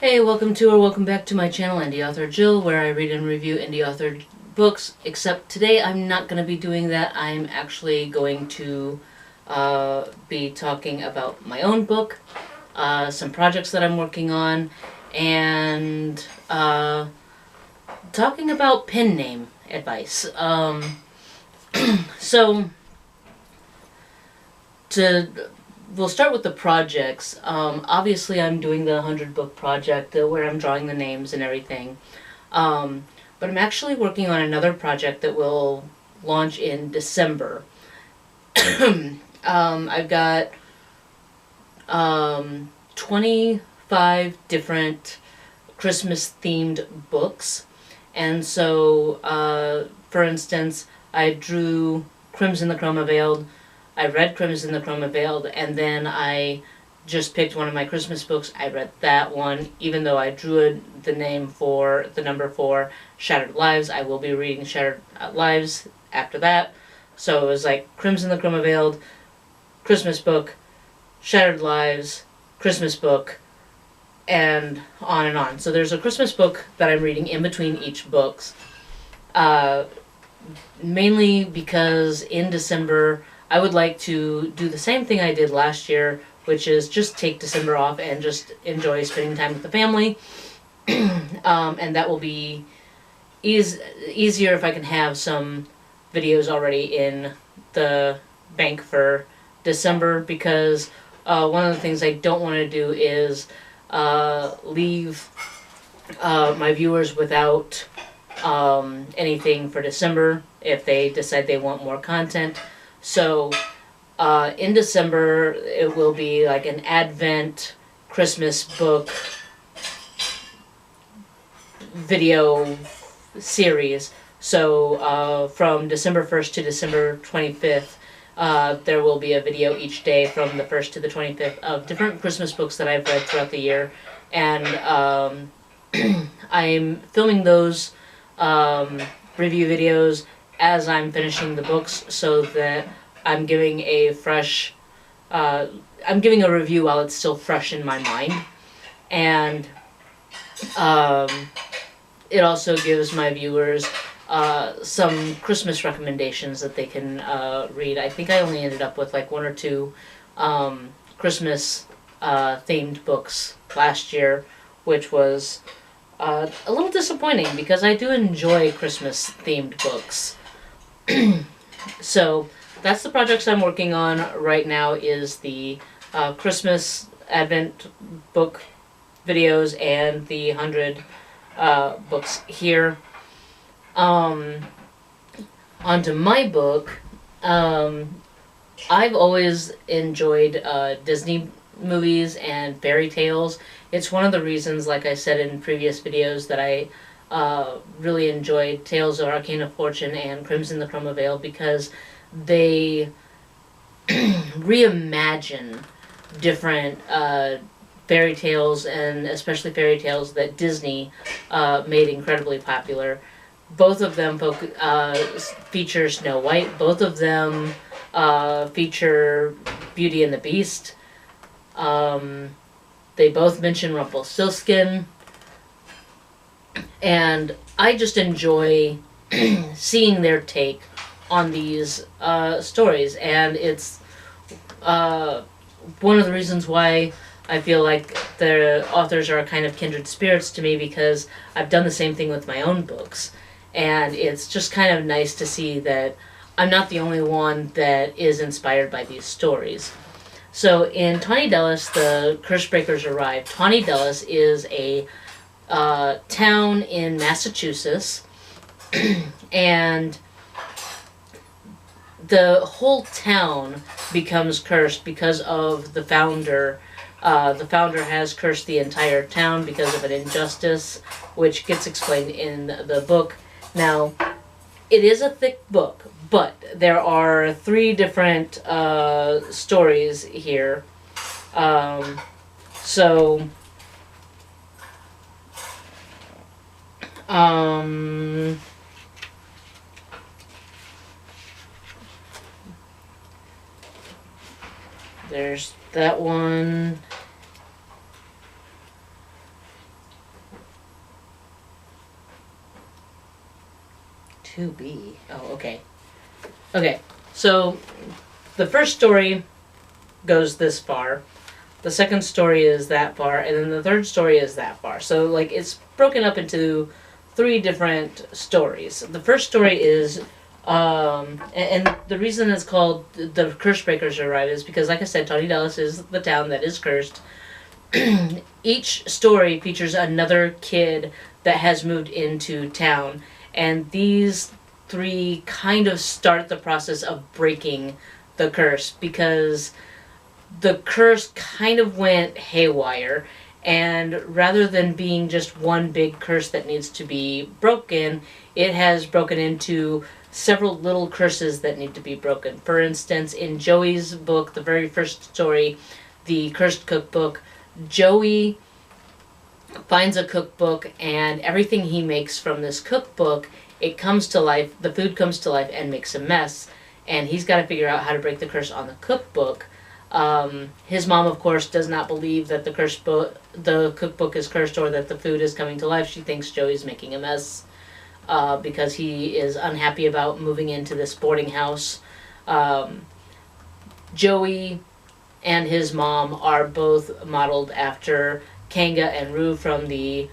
Hey, welcome back to my channel, Indieauthor Jill, where I read and review indie author books, except today I'm not going to be doing that. I'm actually going to be talking about my own book, some projects that I'm working on, and talking about pen name advice. So, to we'll start with the projects. Obviously, I'm doing the 100 book project where I'm drawing the names and everything. But I'm actually working on another project that will launch in December. I've got 25 different Christmas themed books. And so, for instance, I drew Crimson the Chroma Veiled. I read Crimson the Chroma Veiled, and then I just picked one of my Christmas books. I read that one, even though I drew the name for the number 4, Shattered Lives. I will be reading Shattered Lives after that. So it was like Crimson the Chroma Veiled, Christmas book, Shattered Lives, Christmas book, and on and on. So there's a Christmas book that I'm reading in between each books. Mainly because in December I would like to do the same thing I did last year, which is just take December off and just enjoy spending time with the family. And that will be easier if I can have some videos already in the bank for December, because one of the things I don't want to do is leave my viewers without anything for December if they decide they want more content. So in December it will be like an Advent Christmas book video series. So from December 1st to December 25th, there will be a video each day from the 1st to the 25th of different Christmas books that I've read throughout the year. And I'm filming those review videos as I'm finishing the books, so that I'm giving a review while it's still fresh in my mind. And it also gives my viewers some Christmas recommendations that they can read. I think I only ended up with like 1 or 2 Christmas themed books last year, which was a little disappointing because I do enjoy Christmas themed books. So that's the projects I'm working on right now, is the Christmas Advent book videos and the 100 books here. Onto my book. I've always enjoyed Disney movies and fairy tales. It's one of the reasons, like I said in previous videos, that I really enjoyed Tales of Arcane of Fortune and Crimson the Chroma Veil, because they reimagine different fairy tales, and especially fairy tales that Disney made incredibly popular. Both of them feature Snow White. Both of them feature Beauty and the Beast. They both mention Rumpelstiltskin. And I just enjoy seeing their take on these stories. And it's one of the reasons why I feel like the authors are kind of kindred spirits to me, because I've done the same thing with my own books. And it's just kind of nice to see that I'm not the only one that is inspired by these stories. So in Tawny Dellis, the Cursebreakers arrive. Tawny Dellis is a town in Massachusetts, and the whole town becomes cursed because of the founder. The founder has cursed the entire town because of an injustice, which gets explained in the book. Now, it is a thick book, but there are 3 different stories here. There's that one. 2B. Oh, okay. Okay, so the first story goes this far. The second story is that far, and then the third story is that far. So, like, it's broken up into 3 different stories. The first story is, and the reason it's called The Curse Breakers Arrive is because, like I said, Tawny Dallas is the town that is cursed. Each story features another kid that has moved into town, and these 3 kind of start the process of breaking the curse, because the curse kind of went haywire, and rather than being just one big curse that needs to be broken, it has broken into several little curses that need to be broken. For instance, in Joey's book, the very first story, The Cursed Cookbook, Joey finds a cookbook, and everything he makes from this cookbook, it comes to life, the food comes to life and makes a mess, and he's got to figure out how to break the curse on the cookbook. His mom, of course, does not believe that the cookbook is cursed or that the food is coming to life. She thinks Joey's making a mess because he is unhappy about moving into this boarding house. Joey and his mom are both modeled after Kanga and Roo from the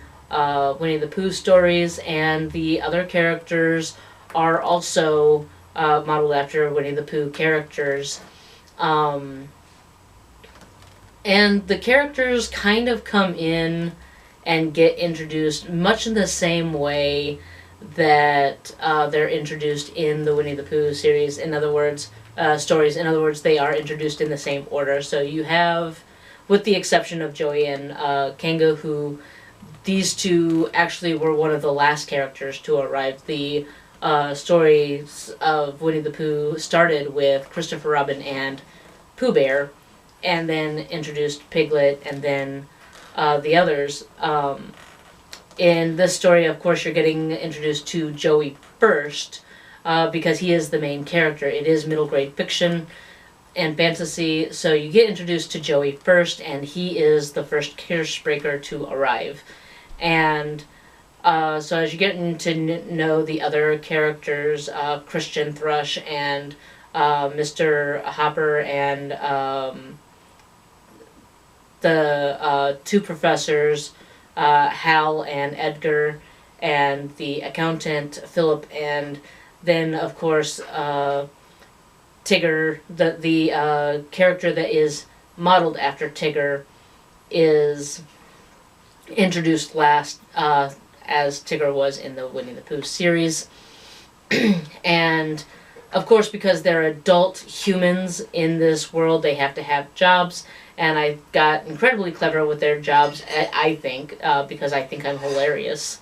Winnie the Pooh stories, and the other characters are also modeled after Winnie the Pooh characters. And the characters kind of come in and get introduced much in the same way that they're introduced in the Winnie the Pooh series. In other words, stories. In other words, they are introduced in the same order. So you have, with the exception of Joey and Kanga, who these 2 actually were one of the last characters to arrive. The stories of Winnie the Pooh started with Christopher Robin and Pooh Bear, and then introduced Piglet, and then the others. In this story, of course, you're getting introduced to Joey first, because he is the main character. It is middle grade fiction and fantasy, so you get introduced to Joey first, and he is the first curse breaker to arrive. And so as you get to know the other characters, Christian Thrush and Mr. Hopper and the 2 professors, Hal and Edgar, and the accountant, Philip, and then, of course, Tigger, the character that is modeled after Tigger, is introduced last, as Tigger was in the Winnie the Pooh series. And, of course, because they're adult humans in this world, they have to have jobs, and I got incredibly clever with their jobs, I think, because I think I'm hilarious.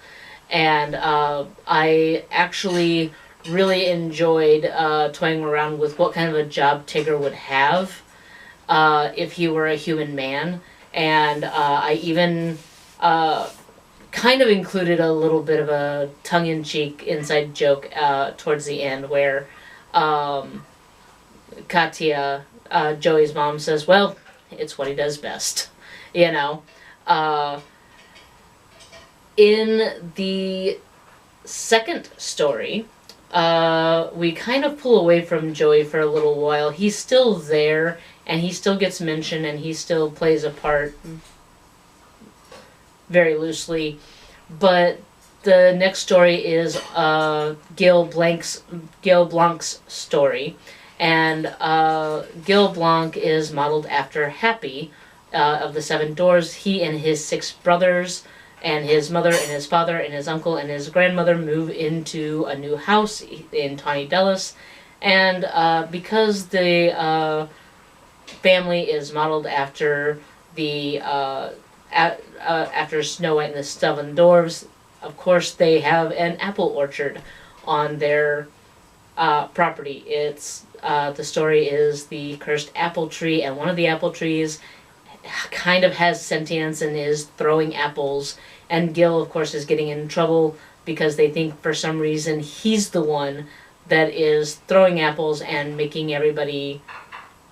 And I actually really enjoyed toying around with what kind of a job Tigger would have if he were a human man. And I even kind of included a little bit of a tongue-in-cheek inside joke towards the end where Katya, Joey's mom, says, well, it's what he does best, you know. In the second story, we kind of pull away from Joey for a little while. He's still there, and he still gets mentioned, and he still plays a part very loosely. But the next story is Gil Blanc's story. And Gil Blanc is modeled after Happy of the Seven Dwarfs. He and his 6 brothers and his mother and his father and his uncle and his grandmother move into a new house in Tawny Dallas. And because the family is modeled after the after Snow White and the Seven Dwarfs, of course they have an apple orchard on their property. It's the story is the cursed apple tree, and one of the apple trees kind of has sentience and is throwing apples, and Gil, of course, is getting in trouble because they think for some reason he's the one that is throwing apples and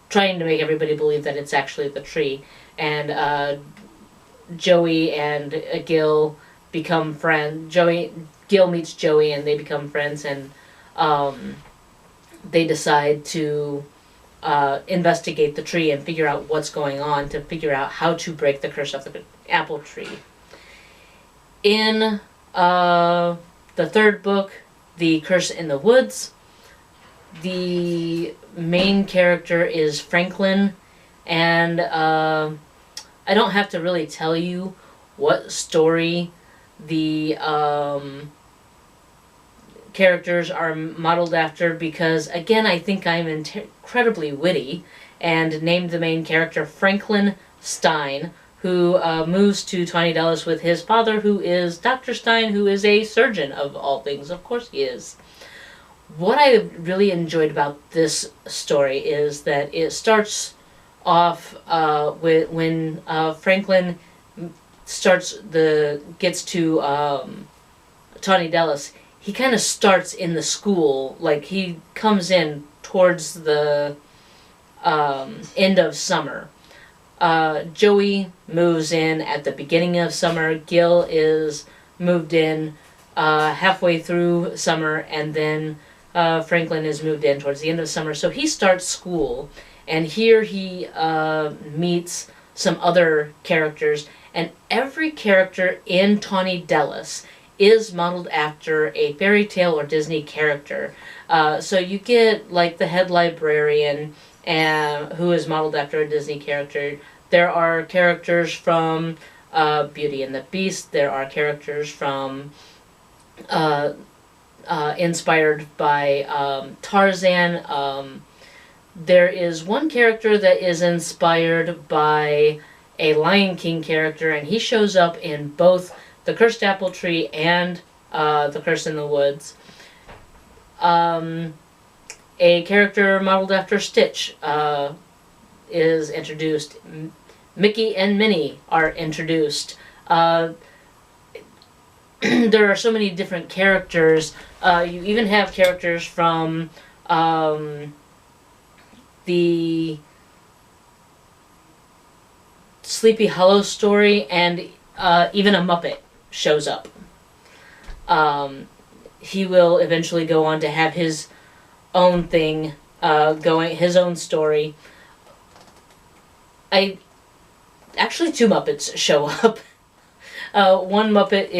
trying to make everybody believe that it's actually the tree. And Joey and Gil become friends. Gil meets Joey and they become friends, and they decide to investigate the tree and figure out what's going on to figure out how to break the curse of the apple tree. In the third book, The Curse in the Woods, the main character is Franklin, and I don't have to really tell you what story the characters are modeled after, because again, I think I'm incredibly witty and named the main character Franklin Stein, who moves to Tawny Dallas with his father, who is Dr. Stein, who is a surgeon of all things. Of course he is. What I really enjoyed about this story is that it starts off with when Franklin gets to Tawny Dallas. He kind of starts in the school, like he comes in towards the end of summer. Joey moves in at the beginning of summer. Gil is moved in halfway through summer, and then Franklin is moved in towards the end of summer. So he starts school, and here he meets some other characters, and every character in Tawny Dallas is modeled after a fairy tale or Disney character. So you get like the head librarian, who is modeled after a Disney character. There are characters from Beauty and the Beast. There are characters from inspired by Tarzan. There is one character that is inspired by a Lion King character, and he shows up in both The Cursed Apple Tree and The Curse in the Woods. A character modeled after Stitch is introduced. Mickey and Minnie are introduced. There are so many different characters. You even have characters from the Sleepy Hollow story, and even a Muppet shows up. He will eventually go on to have his own thing his own story. Actually, two Muppets show up. One Muppet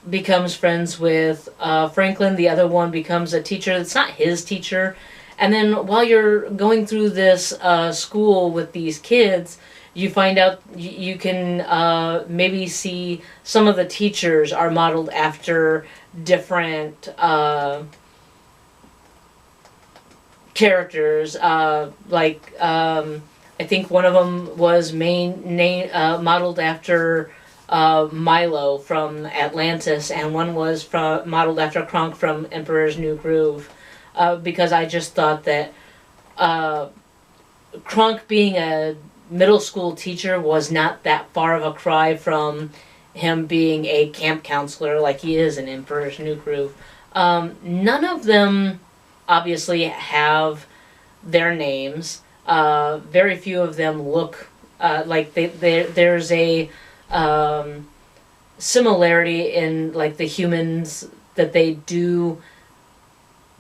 becomes friends with Franklin. The other one becomes a teacher that's not his teacher. And then while you're going through this school with these kids, you find out you can maybe see some of the teachers are modeled after different characters. I think one of them was modeled after Milo from Atlantis, and one was modeled after Kronk from Emperor's New Groove. Because I just thought that Kronk being a middle school teacher was not that far of a cry from him being a camp counselor like he is in Emperor's New Groove. None of them obviously have their names. Very few of them look like there's a similarity in like the humans that they do.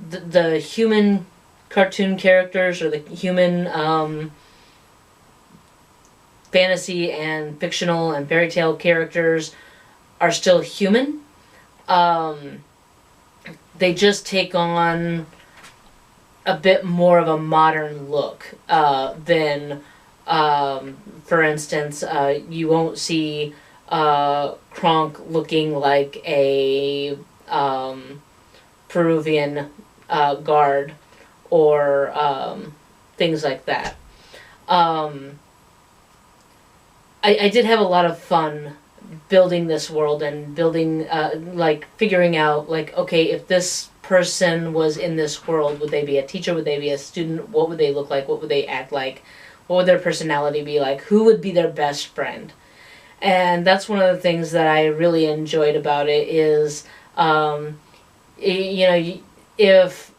The human cartoon characters, or the human fantasy and fictional and fairy tale characters are still human. They just take on a bit more of a modern look than, for instance, you won't see Kronk looking like a Peruvian guard or things like that. I did have a lot of fun building this world and building, figuring out, okay, if this person was in this world, would they be a teacher? Would they be a student? What would they look like? What would they act like? What would their personality be like? Who would be their best friend? And that's one of the things that I really enjoyed about it is, if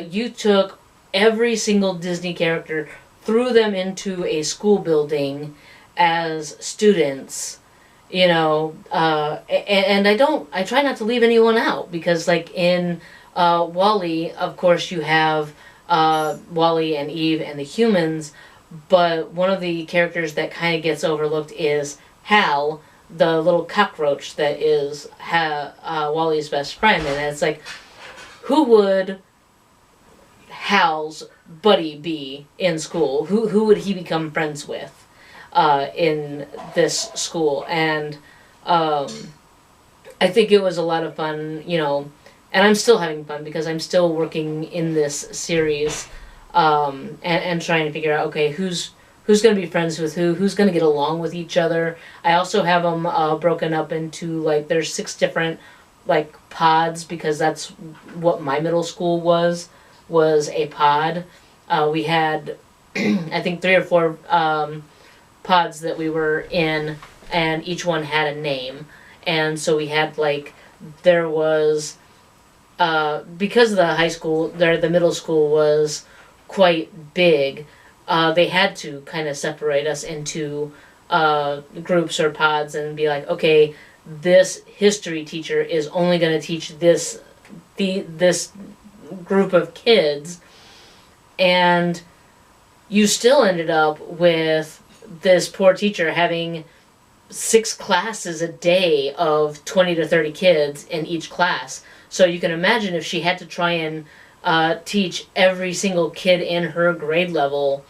you took every single Disney character, threw them into a school building as students, and I try not to leave anyone out, because like in Wall-E, of course you have Wall-E and Eve and the humans, but one of the characters that kind of gets overlooked is Hal, the little cockroach that is Wall-E's best friend. And it's like, who would Hal's buddy be in school? Who would he become friends with in this school? And I think it was a lot of fun, and I'm still having fun because I'm still working in this series, and trying to figure out, okay, who's going to be friends with who's going to get along with each other. I also have them broken up into, like, there's 6 different, like, pods, because that's what my middle school was a pod. We had, I think, 3 or 4 pods that we were in, and each one had a name. And so we had, like, there was, because the middle school was quite big, they had to kind of separate us into groups or pods and be like, okay, this history teacher is only going to teach this group of kids. And you still ended up with this poor teacher having 6 classes a day of 20 to 30 kids in each class. So you can imagine if she had to try and teach every single kid in her grade level,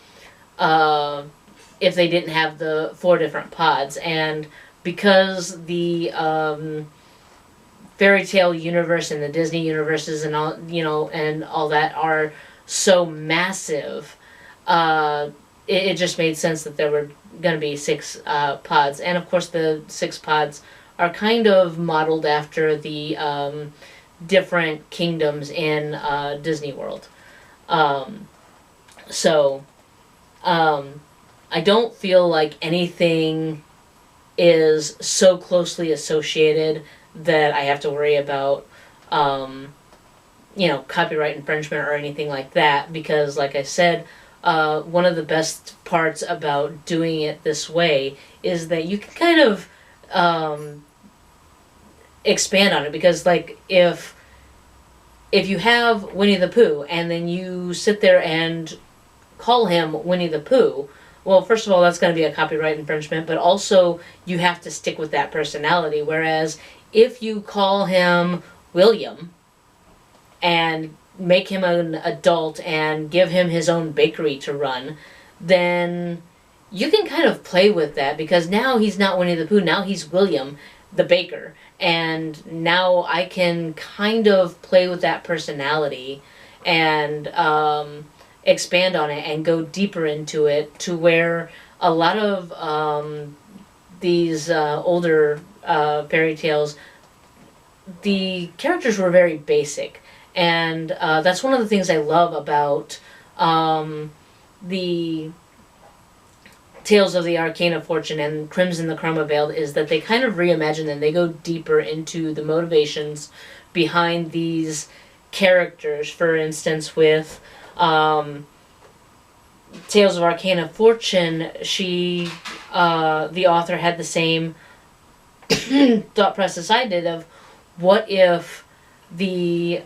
if they didn't have the 4 different pods. And because the fairy tale universe and the Disney universes and all, and all that are so massive, it just made sense that there were going to be 6 pods. And of course the 6 pods are kind of modeled after the different kingdoms in Disney World. I don't feel like anything is so closely associated that I have to worry about copyright infringement or anything like that, because like I said, one of the best parts about doing it this way is that you can kind of expand on it, because like if you have Winnie the Pooh and then you sit there and call him Winnie the Pooh, well, first of all, that's going to be a copyright infringement, but also you have to stick with that personality. Whereas if you call him William and make him an adult and give him his own bakery to run, then you can kind of play with that, because now he's not Winnie the Pooh, now he's William the baker. And now I can kind of play with that personality and expand on it and go deeper into it, to where a lot of these older fairy tales, the characters were very basic. And that's one of the things I love about the Tales of the Arcane of Fortune and Crimson the Chroma Veiled, is that they kind of reimagine and they go deeper into the motivations behind these characters. For instance, with Tales of Arcane of Fortune, the author had the same thought process I did of, what if the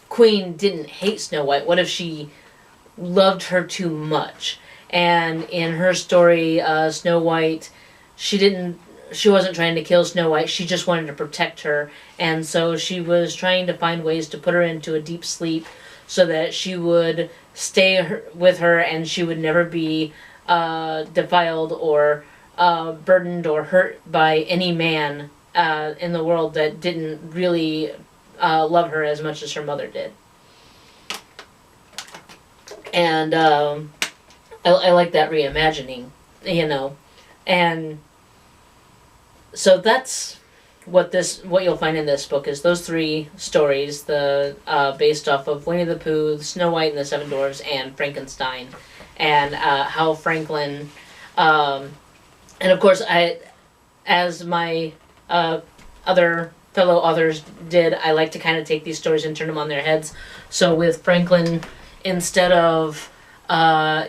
queen didn't hate Snow White? What if she loved her too much? And in her story, Snow White, she wasn't trying to kill Snow White, she just wanted to protect her. And so she was trying to find ways to put her into a deep sleep so that she would stay with her and she would never be defiled or burdened or hurt by any man in the world that didn't really love her as much as her mother did. And I like that reimagining, and so that's what you'll find in this book, is those 3 stories, the based off of Winnie the Pooh, Snow White and the 7 Dwarfs, and Frankenstein, and how Franklin, and of course as my other fellow authors did, I like to kind of take these stories and turn them on their heads. So with Franklin, instead of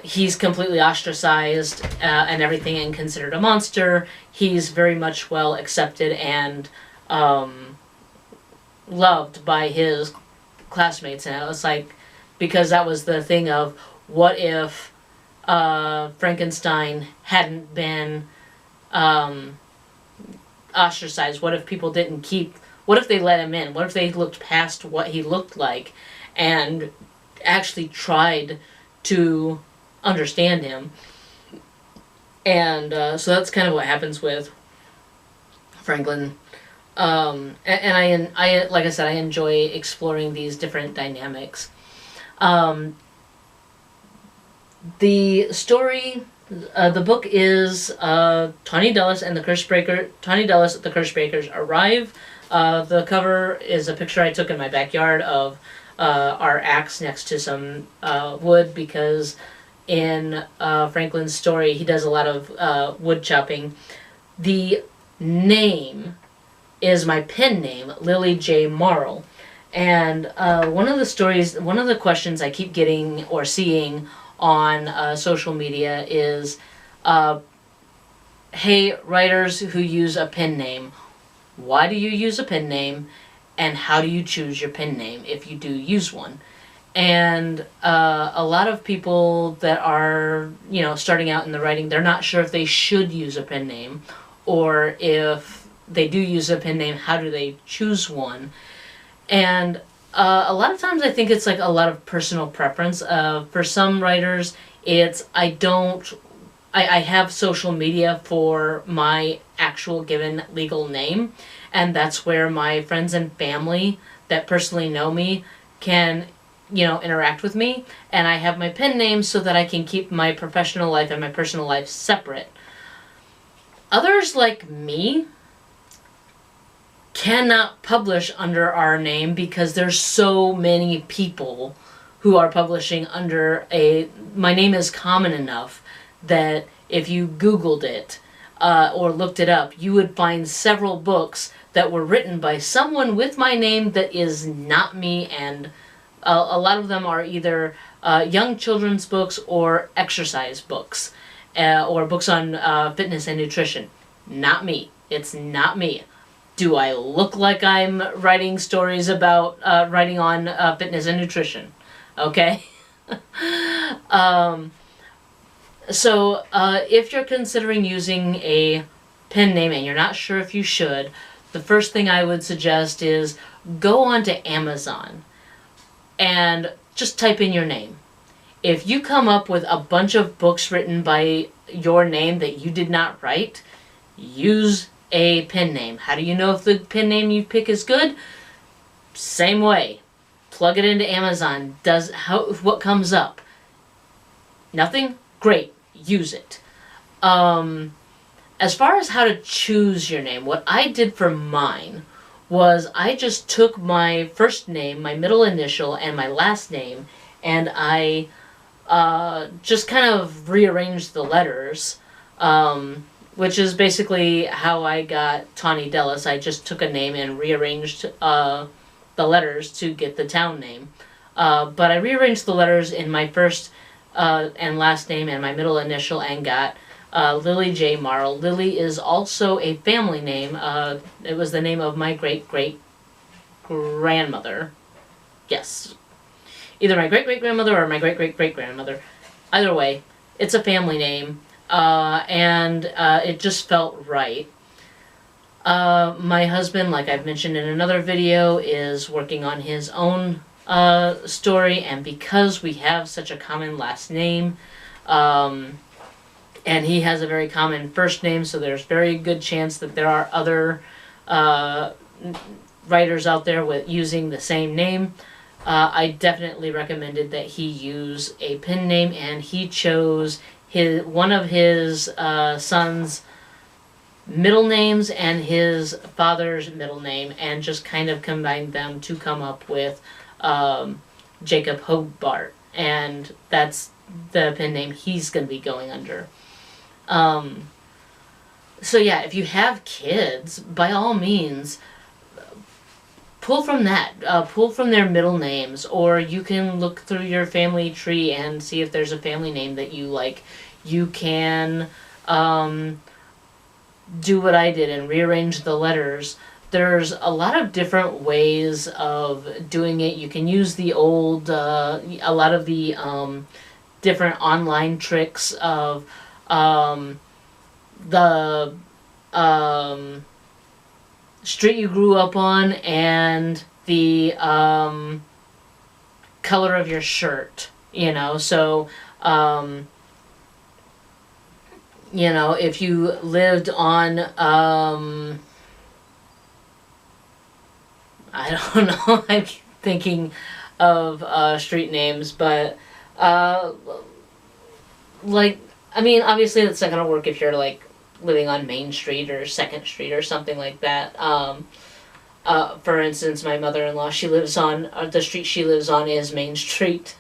He's completely ostracized and everything and considered a monster. He's very much well accepted and loved by his classmates. And it was like, because that was the thing of, what if Frankenstein hadn't been ostracized? What if people didn't keep, what if they let him in? What if they looked past what he looked like and actually tried to understand him? And so that's kind of what happens with Franklin. And I like I said, I enjoy exploring these different dynamics. The story, the book is Tawny Dulles and the Cursebreaker. Tawny Dulles, the Cursebreakers arrive. The cover is a picture I took in my backyard of our axe next to some wood, because in Franklin's story he does a lot of wood chopping. The name is my pen name, Lily J. Marl. And one of the questions I keep getting or seeing on social media is, hey, writers who use a pen name, why do you use a pen name, and how do you choose your pen name if you do use one? And a lot of people that are, starting out in the writing, they're not sure if they should use a pen name, or if they do use a pen name, how do they choose one? And a lot of times I think it's like a lot of personal preference. For some writers, it's I have social media for my actual given legal name, and that's where my friends and family that personally know me can, interact with me, and I have my pen name so that I can keep my professional life and my personal life separate. Others like me cannot publish under our name because there's so many people who are publishing under my name is common enough that if you Googled it or looked it up, you would find several books that were written by someone with my name that is not me, and a lot of them are either young children's books or exercise books or books on fitness and nutrition. Not me. It's not me. Do I look like I'm writing stories about writing on fitness and nutrition? Okay. So if you're considering using a pen name and you're not sure if you should, the first thing I would suggest is go onto Amazon and just type in your name. If you come up with a bunch of books written by your name that you did not write, use a pen name. How do you know if the pen name you pick is good? Same way. Plug it into Amazon. What comes up? Nothing? Great. Use it. As far as how to choose your name, what I did for mine was I just took my first name, my middle initial, and my last name, and I just kind of rearranged the letters, which is basically how I got Tawny Dulles. I just took a name and rearranged the letters to get the town name. But I rearranged the letters in my first and last name and my middle initial and got Lily J. Marl. Lily is also a family name. It was the name of my great-great-grandmother. Yes. Either my great-great-grandmother or my great-great-great-grandmother. Either way, it's a family name, and it just felt right. My husband, like I've mentioned in another video, is working on his own story, and because we have such a common last name, and he has a very common first name, so there's very good chance that there are other writers out there with using the same name. I definitely recommended that he use a pen name, and he chose one of his son's middle names and his father's middle name, and just kind of combined them to come up with Jacob Hobart, and that's the pen name he's going to be going under. So yeah, if you have kids, by all means, pull from that. Pull from their middle names, or you can look through your family tree and see if there's a family name that you like. You can do what I did and rearrange the letters. There's a lot of different ways of doing it. You can use the old, a lot of the different online tricks of the street you grew up on and the color of your shirt, so if you lived on I don't know, I'm thinking of street names, but obviously that's not gonna work if you're like living on Main Street or 2nd Street or something like that. For instance, my mother-in-law, she lives on, the street she lives on is Main Street,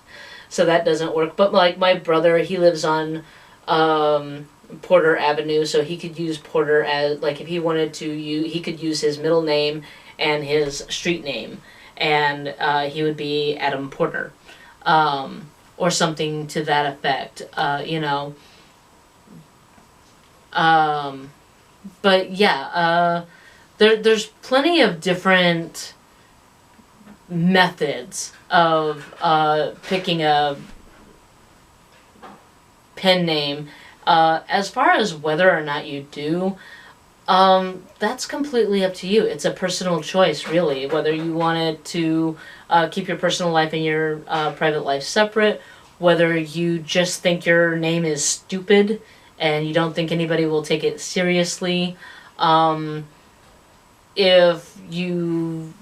so that doesn't work. But like my brother, he lives on Porter Avenue, so he could use Porter as, like, if he wanted to, he could use his middle name and his street name, and he would be Adam Porter, or something to that effect, But yeah, there's plenty of different methods of picking a pen name. As far as whether or not you do, that's completely up to you. It's a personal choice, really, whether you wanted to keep your personal life and your private life separate, whether you just think your name is stupid and you don't think anybody will take it seriously. If you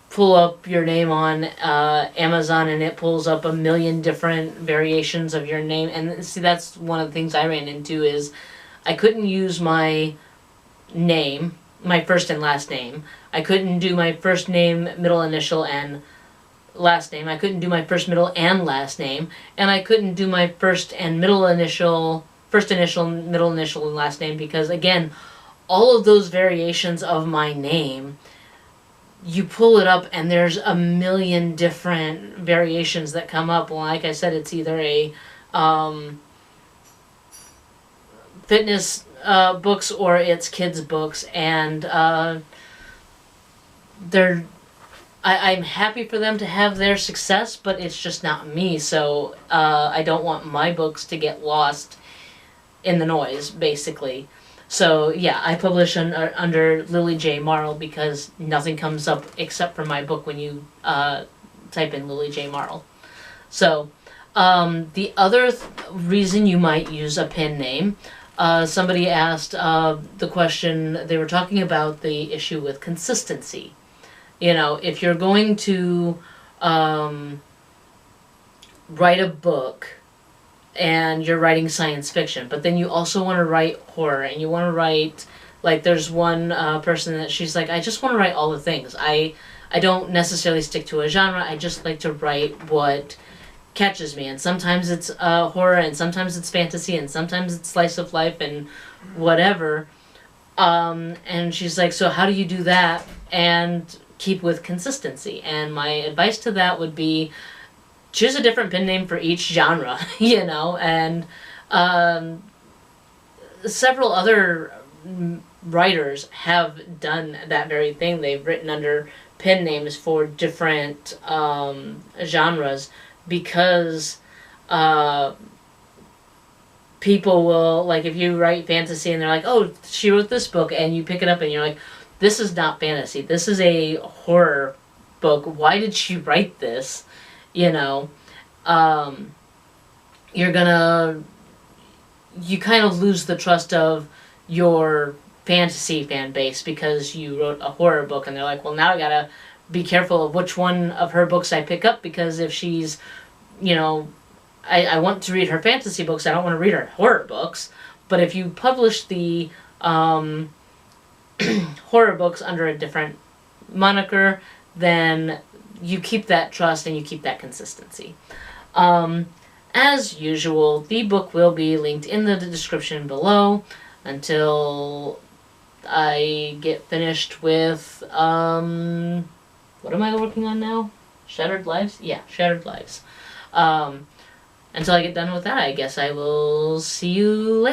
pull up your name on Amazon and it pulls up a million different variations of your name, and see, that's one of the things I ran into, is I couldn't use my name, my first and last name. I couldn't do my first name, middle initial, and last name. I couldn't do my first, middle, and last name, and I couldn't do my first initial, middle initial, and last name, because again, all of those variations of my name, you pull it up and there's a million different variations that come up. Well, like I said, it's either a fitness books or it's kids books, and I'm happy for them to have their success, but it's just not me, so I don't want my books to get lost in the noise, basically. So yeah, I publish under Lily J. Marl because nothing comes up except for my book when you type in Lily J. Marl. So the other reason you might use a pen name, somebody asked the question, they were talking about the issue with consistency. If you're going to write a book and you're writing science fiction, but then you also want to write horror, and you want to write, like, there's one person that she's like, I just want to write all the things. I don't necessarily stick to a genre. I just like to write what catches me, and sometimes it's horror, and sometimes it's fantasy, and sometimes it's slice of life, and whatever. And she's like, so how do you do that and keep with consistency? And my advice to that would be, choose a different pen name for each genre, and several other writers have done that very thing. They've written under pen names for different genres, because people will, like, if you write fantasy and they're like, oh, she wrote this book, and you pick it up and you're like, this is not fantasy, this is a horror book, why did she write this? You're gonna, you kind of lose the trust of your fantasy fan base because you wrote a horror book, and they're like, well, now I gotta be careful of which one of her books I pick up, because if she's, I want to read her fantasy books, I don't want to read her horror books. But if you publish the horror books under a different moniker, then you keep that trust and you keep that consistency. As usual, the book will be linked in the description below until I get finished with what am I working on now? Shattered Lives? Yeah, Shattered Lives. Until I get done with that, I guess I will see you later.